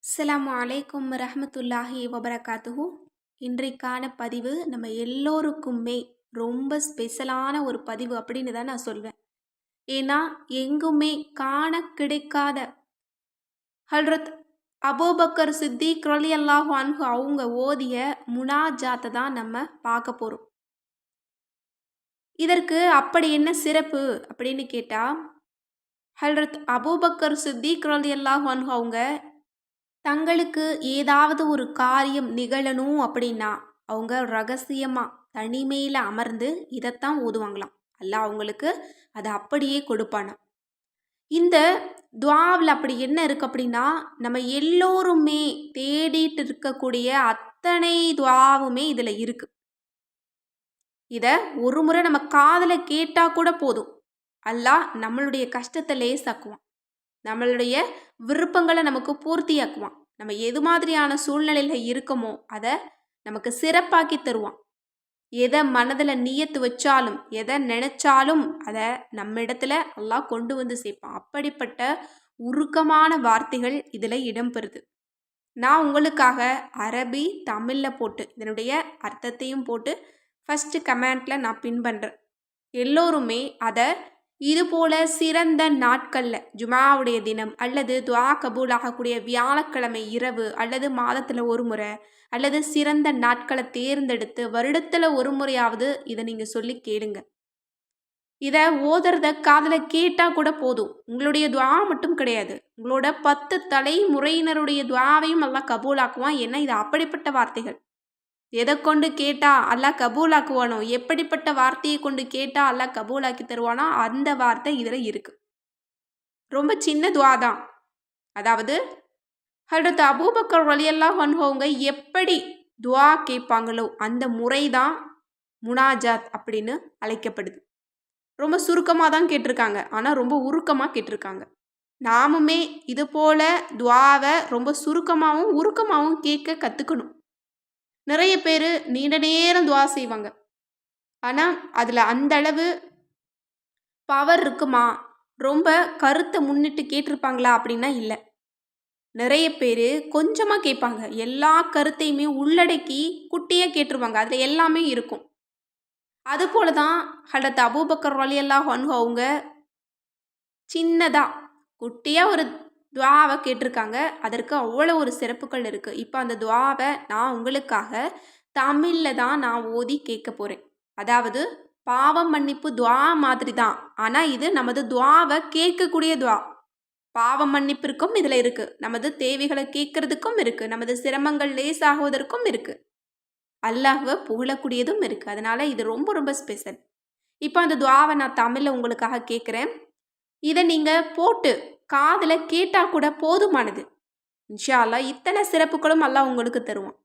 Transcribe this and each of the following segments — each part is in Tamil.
அஸ்ஸலாமு அலைக்கும் ரஹ்மத்துல்லாஹி வபரகாத்துஹு. இன்றைக்கான பதிவு நம்ம எல்லோருக்குமே ரொம்ப ஸ்பெஷலான ஒரு பதிவு அப்படின்னு தான் நான் சொல்வேன். ஏன்னா எங்குமே காண கிடைக்காத ஹல்ரத் அபூபக்கர் சித்திக் ரலியல்லாஹு அன்ஹு அவங்க ஓதிய முனாஜாத்தை தான் நம்ம பார்க்க போகிறோம். இதற்கு அப்படி என்ன சிறப்பு அப்படின்னு கேட்டால், ஹல்ரத் அபூபக்கர் சித்திக் ரலியல்லாஹு அன்ஹு அவங்க தங்களுக்கு ஏதாவது ஒரு காரியம் நிகழணும் அப்படின்னா அவங்க ரகசியமாக தனிமையில் அமர்ந்து இதைத்தான் ஓதுவாங்களாம். அல்லாஹ் அவங்களுக்கு அதை அப்படியே கொடுப்பானாம். இந்த துஆவில் அப்படி என்ன இருக்குது அப்படின்னா, நம்ம எல்லோருமே தேடிட்டு இருக்கக்கூடிய அத்தனை துஆவுமே இதில் இருக்குது. இதை ஒரு முறை நம்ம காதில் கேட்டால் கூட போதும், அல்லாஹ் நம்மளுடைய கஷ்டத்தை லேசாக்குவான், நம்மளுடைய விருப்பங்களை நமக்கு பூர்த்தியாக்குவான். நம்ம எது மாதிரியான சூழ்நிலையில் இருக்கோமோ அதை நமக்கு சிறப்பாக்கி தருவான். எதை மனதில் நியத்து வச்சாலும் எதை நினச்சாலும் அதை நம்ம இடத்துல அல்லாஹ் கொண்டு வந்து சேர்ப்பான். அப்படிப்பட்ட உருக்கமான வார்த்தைகள் இதில் இடம்பெறுது. நான் உங்களுக்காக அரபி தமிழில் போட்டு இதனுடைய அர்த்தத்தையும் போட்டு ஃபஸ்ட்டு கமெண்ட்டில் நான் பின் பண்ணுறேன். எல்லோருமே அதை இதுபோல சிறந்த நாட்களில் ஜுமாவுடைய தினம் அல்லது துஆ கபூல் ஆகக்கூடிய வியாழக்கிழமை இரவு அல்லது மாதத்தில் ஒரு முறை அல்லது சிறந்த நாட்களை தேர்ந்தெடுத்து வருடத்தில் ஒரு முறையாவது இதை நீங்கள் சொல்லி கேளுங்க. இதை ஓதுறத காதில் கேட்டால் கூட போதும். உங்களுடைய துஆ மட்டும் கிடையாது, உங்களோட 10 தலைமுறையினருடைய துஆவையும் அல்லாஹ் கபூலாக்குவான். ஏன்னா இது அப்படிப்பட்ட வார்த்தைகள். எதை கொண்டு கேட்டால் அல்லாஹ் கபூலாக்குவானோ, எப்படிப்பட்ட வார்த்தையை கொண்டு கேட்டால் அல்லாஹ் கபூலாக்கி தருவானோ அந்த வார்த்தை இதில் இருக்குது. ரொம்ப சின்ன துஆ தான். அதாவது ஹல்ரத் அபூபக்கர் ரலியல்லாஹு அன்ஹு அவங்க எப்படி துஆ கேட்பாங்களோ அந்த முறை தான் முனாஜாத் அப்படின்னு அழைக்கப்படுது. ரொம்ப சுருக்கமாக தான் கேட்டிருக்காங்க, ஆனால் ரொம்ப உருக்கமாக கேட்டிருக்காங்க. நாமுமே இது போல துஆவை ரொம்ப சுருக்கமாகவும் உருக்கமாகவும் கேட்க கற்றுக்கணும். நிறைய பேர் நீண்ட நேரம் துஆ செய்வாங்க, ஆனால் அதில் அந்த அளவு பவர் இருக்குமா, ரொம்ப கருத்தை முன்னிட்டு கேட்டிருப்பாங்களா அப்படின்னா இல்லை. நிறைய பேர் கொஞ்சமாக கேட்பாங்க, எல்லா கருத்தையுமே உள்ளடக்கி குட்டியாக கேட்டுருவாங்க, அதில் எல்லாமே இருக்கும். அதுபோல தான் ஹல்ரத் அபூபக்கர் ரலியல்லாஹு அன்ஹு அவங்க சின்னதாக குட்டியாக ஒரு துஆவை கேட்டிருக்காங்க. அதற்கு அவ்வளோ ஒரு சிறப்புகள் இருக்குது. இப்போ அந்த துஆவை நான் உங்களுக்காக தமிழில் தான் நான் ஓதி கேட்க போகிறேன். அதாவது பாவம் மன்னிப்பு துஆ மாதிரி தான், ஆனால் இது நமது துஆவை கேட்கக்கூடிய துஆ. பாவம் மன்னிப்பிற்கும் இதில் இருக்குது, நமது தேவைகளை கேட்கறதுக்கும் இருக்குது, நமது சிரமங்கள் லேசாகுவதற்கும் இருக்குது, அல்லாஹ்வை புகழக்கூடியதும் இருக்குது. அதனால் இது ரொம்ப ரொம்ப ஸ்பெஷல். இப்போ அந்த துஆவை நான் தமிழில் உங்களுக்காக கேட்குறேன். இதை நீங்கள் போட்டு காதில் கேட்டால் கூட போதுமானது. இன்ஷா அல்லாஹ் இத்தனை சிறப்புகளும் அல்லாஹ் உங்களுக்கு தருவான்.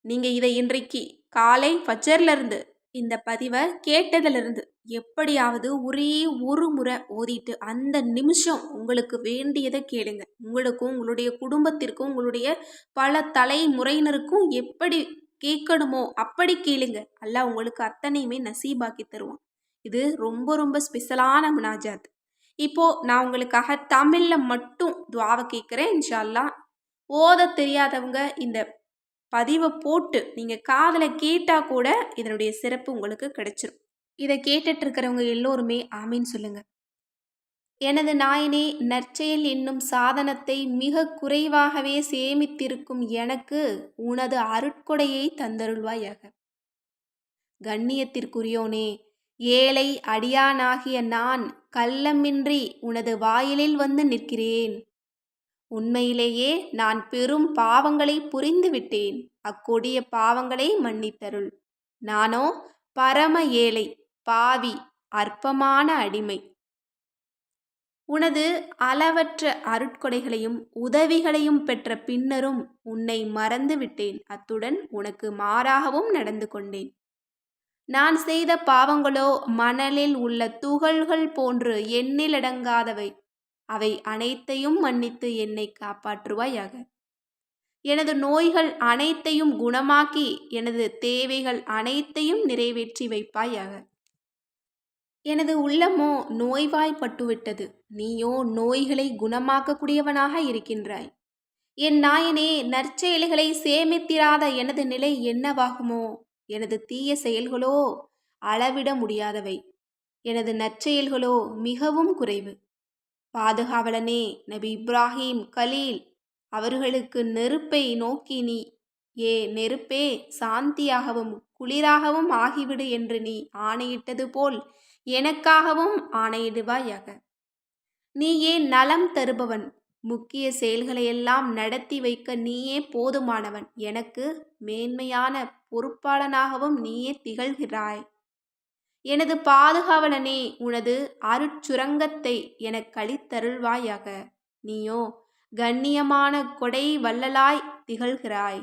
நீங்கள் இதை இன்றைக்கு காலை ஃபஜ்ர்லேருந்து இந்த பதிவை கேட்டதிலிருந்து எப்படியாவது ஒரே ஒரு முறை ஓதிட்டு அந்த நிமிஷம் உங்களுக்கு வேண்டியதை கேளுங்க. உங்களுக்கும் உங்களுடைய குடும்பத்திற்கும் உங்களுடைய பல தலைமுறையினருக்கும் எப்படி கேட்கணுமோ அப்படி கேளுங்க. அல்லாஹ் உங்களுக்கு அத்தனையுமே நசீபாக்கி தருவான். இது ரொம்ப ரொம்ப ஸ்பெஷலான முனாஜாத். இப்போது நான் உங்களுக்காக தமிழில் மட்டும் துஆவை கேட்குறேன். இன்ஷா அல்லாஹ் ஓத தெரியாதவங்க இந்த பதிவை போட்டு நீங்கள் காதில் கேட்டால் கூட இதனுடைய சிறப்பு உங்களுக்கு கிடைச்சிரும். இதை கேட்டுட்டு இருக்கிறவங்க எல்லோருமே ஆமீன் சொல்லுங்க. எனது நாயனே, நற்செயல் என்னும் சாதனத்தை மிக குறைவாகவே சேமித்திருக்கும் எனக்கு உனது அருட்கொடையை தந்தருள்வாயாக. கண்ணியத்திற்குரியோனே, ஏழை அடியானாகிய நான் கள்ளமின்றி உனது வாயிலில் வந்து நிற்கிறேன். உண்மையிலேயே நான் பெரும் பாவங்களை புரிந்துவிட்டேன். அக்கொடிய பாவங்களை மன்னித்தருள். நானோ பரம ஏழை, பாவி, அற்பமான அடிமை. உனது அளவற்ற அருட்கொடைகளையும் உதவிகளையும் பெற்ற பின்னரும் உன்னை மறந்து விட்டேன். அத்துடன் உனக்கு மாறாகவும் நடந்து கொண்டேன். நான் செய்த பாவங்களோ மணலில் உள்ள துகள்கள் போன்று எண்ணிலடங்காதவை. அவை அனைத்தையும் மன்னித்து என்னை காப்பாற்றுவாயாக. எனது நோய்கள் அனைத்தையும் குணமாக்கி எனது தேவைகள் அனைத்தையும் நிறைவேற்றி வைப்பாயாக. எனது உள்ளமோ நோய்வாய்ப்பட்டுவிட்டது, நீயோ நோய்களை குணமாக்கக்கூடியவனாக இருக்கின்றாய். என் நாயனே, நற்செயல்களை சேமித்திராத எனது நிலை என்னவாகுமோ? எனது தீய செயல்களோ அளவிட முடியாதவை. எனது நற்செயல்களோ மிகவும் குறைவு. பாதுகாவலனே, நபி இப்ராஹிம் கலீல் அவர்களுக்கு நெருப்பை நோக்கி நீ, ஏ நெருப்பே, சாந்தியாகவும் குளிராகவும் ஆகிவிடு என்று நீ ஆணையிட்டது போல் எனக்காகவும் ஆணையிடுவாயாக. நீயே நலம் தருபவன். முக்கிய செயல்களையெல்லாம் நடத்தி வைக்க நீயே போதுமானவன். எனக்கு மேன்மையான பொறுப்பாளனாகவும் நீயே திகழ்கிறாய். எனது பாதுகாவலனே, உனது அருட்சுரங்கத்தை எனக்களித்தருள்வாயாக. நீயோ கண்ணியமான கொடை வள்ளலாய் திகழ்கிறாய்.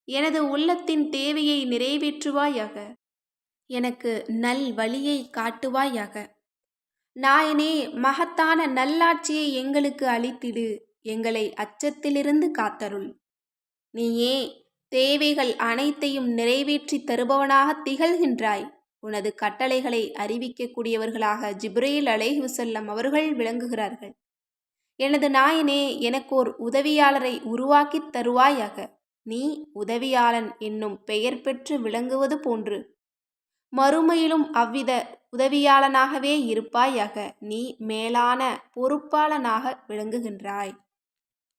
எனது உள்ளத்தின் தேவையை நிறைவேற்றுவாயாக. எனக்கு நல் வழியை காட்டுவாயாக. நாயனே, மகத்தான நல்லாட்சியை எங்களுக்கு அளித்திடு. எங்களை அச்சத்திலிருந்து காத்தருள். நீயே தேவைகள் அனைத்தையும் நிறைவேற்றி தருபவனாக திகழ்கின்றாய். உனது கட்டளைகளை அறிவிக்கக்கூடியவர்களாக ஜிப்ரீல் அலைஹிவஸல்லம் அவர்கள் விளங்குகிறார்கள். எனது நாயனே, எனக்கோர் உதவியாளரை உருவாக்கித் தருவாயாக. நீ உதவியாளன் என்னும் பெயர் பெற்று விளங்குவது போன்று மறுமையிலும் அவ்வித உதவியாளனாகவே இருப்பாயாக. நீ மேலான பொறுப்பாளனாக விளங்குகின்றாய்.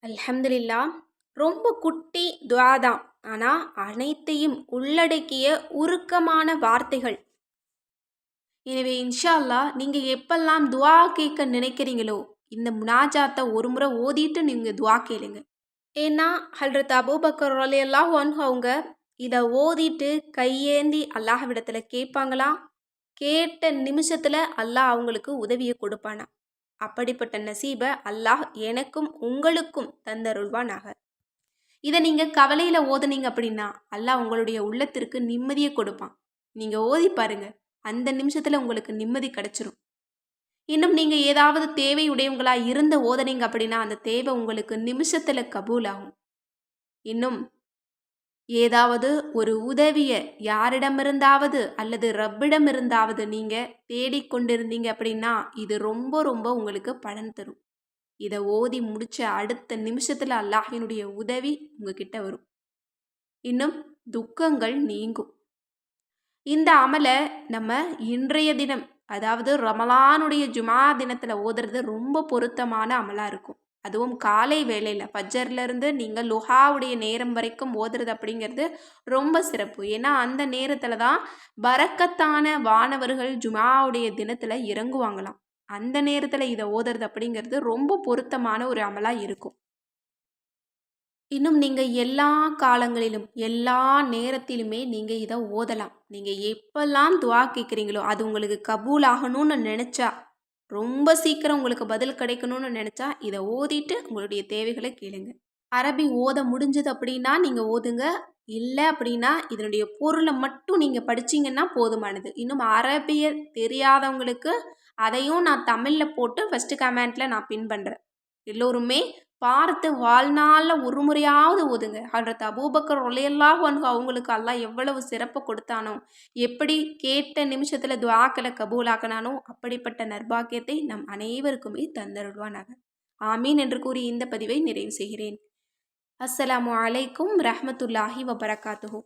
அல்ஹம்துலில்லாஹ். ரொம்ப குட்டி துஆ தான், ஆனால் அனைத்தையும் உள்ளடக்கிய உருக்கமான வார்த்தைகள். எனவே இன்ஷா அல்லாஹ் நீங்கள் எப்பெல்லாம் துஆ கேட்க நினைக்கிறீங்களோ இந்த முனாஜாத்தை ஒரு முறை ஓதிட்டு நீங்கள் துஆ கேளுங்க. ஏன்னா ஹல்ரத் அபூபக்கர் ரலியல்லாஹு அன்ஹு அவங்க இதை ஓதிட்டு கையேந்தி அல்லாஹ்விடத்தில் கேட்பாங்களாம். கேட்ட நிமிஷத்தில் அல்லாஹ் அவங்களுக்கு உதவியை கொடுப்பானா. அப்படிப்பட்ட நசீபை அல்லாஹ் எனக்கும் உங்களுக்கும் தந்தருள்வானாக. இதை நீங்கள் கவலையில் ஓதுனீங்க அப்படின்னா அல்லாஹ் உங்களுடைய உள்ளத்திற்கு நிம்மதியை கொடுப்பான். நீங்கள் ஓதி பாருங்க, அந்த நிமிஷத்தில் உங்களுக்கு நிம்மதி கிடைச்சிரும். இன்னும் நீங்கள் ஏதாவது தேவையுடையவங்களாக இருந்த ஓதுனீங்க அப்படின்னா அந்த தேவை உங்களுக்கு நிமிஷத்தில் கபூல் ஆகும். இன்னும் ஏதாவது ஒரு உதவியை யாரிடமிருந்தாவது அல்லது ரப்பிடமிருந்தாவது நீங்கள் தேடிக்கொண்டிருந்தீங்க அப்படின்னா இது ரொம்ப ரொம்ப உங்களுக்கு பலன் தரும். இதை ஓதி முடிச்ச அடுத்த நிமிஷத்தில் அல்லாஹினுடைய உதவி உங்ககிட்ட வரும். இன்னும் துக்கங்கள் நீங்கும். இந்த அமலை நம்ம இன்றைய தினம், அதாவது ரமலானுடைய ஜுமா தினத்தில் ஓதுறது ரொம்ப பொருத்தமான அமலாக இருக்கும். அதுவும் காலை வேளையில் ஃபஜ்ர்லேருந்து நீங்கள் லுஹாவுடைய நேரம் வரைக்கும் ஓதுறது அப்படிங்கிறது ரொம்ப சிறப்பு. ஏன்னா அந்த நேரத்தில் தான் பரக்கத்தான வானவர்கள் ஜுமாவுடைய தினத்தில் இறங்குவாங்களாம். அந்த நேரத்தில் இதை ஓதுறது அப்படிங்கிறது ரொம்ப பொருத்தமான ஒரு அமலாக இருக்கும். இன்னும் நீங்கள் எல்லா காலங்களிலும் எல்லா நேரத்திலுமே நீங்கள் இதை ஓதலாம். நீங்கள் எப்பெல்லாம் துஆ கேட்குறீங்களோ அது உங்களுக்கு கபூல் ஆகணும்னு நினச்சா, ரொம்ப சீக்கிரம் உங்களுக்கு பதில் கிடைக்கணும்னு நினச்சா இதை ஓதிட்டு உங்களுடைய தேவைகளை கேளுங்க. அரபி ஓத முடிஞ்சது அப்படின்னா நீங்கள் ஓதுங்க. இல்லை அப்படின்னா இதனுடைய பொருளை மட்டும் நீங்கள் படிச்சிங்கன்னா போதுமானது. இன்னும் அரபிய தெரியாதவங்களுக்கு அதையும் நான் தமிழில் போட்டு ஃபஸ்ட்டு கமெண்ட்டில் நான் பின் பண்ணுறேன். எல்லோருமே பார்த்து வாழ்நாளில் ஒரு முறையாவது ஓதுங்க. ஹல்ரத் அபூபக்கர் ரலியல்லாஹு அன்ஹு அவங்களுக்கு அல்லாஹ் எவ்வளவு சிறப்பு கொடுத்தானோ, எப்படி கேட்ட நிமிஷத்தில் துஆக்களை கபூலாக்கினானோ அப்படிப்பட்ட நற்பாக்கியத்தை நம் அனைவருக்குமே தந்தருள்வானாக. ஆமீன் என்று கூறி இந்த பதிவை நிறைவு செய்கிறேன். அஸ்ஸலாமு அலைக்கும் ரஹ்மத்துல்லாஹி வபரகாத்துஹு.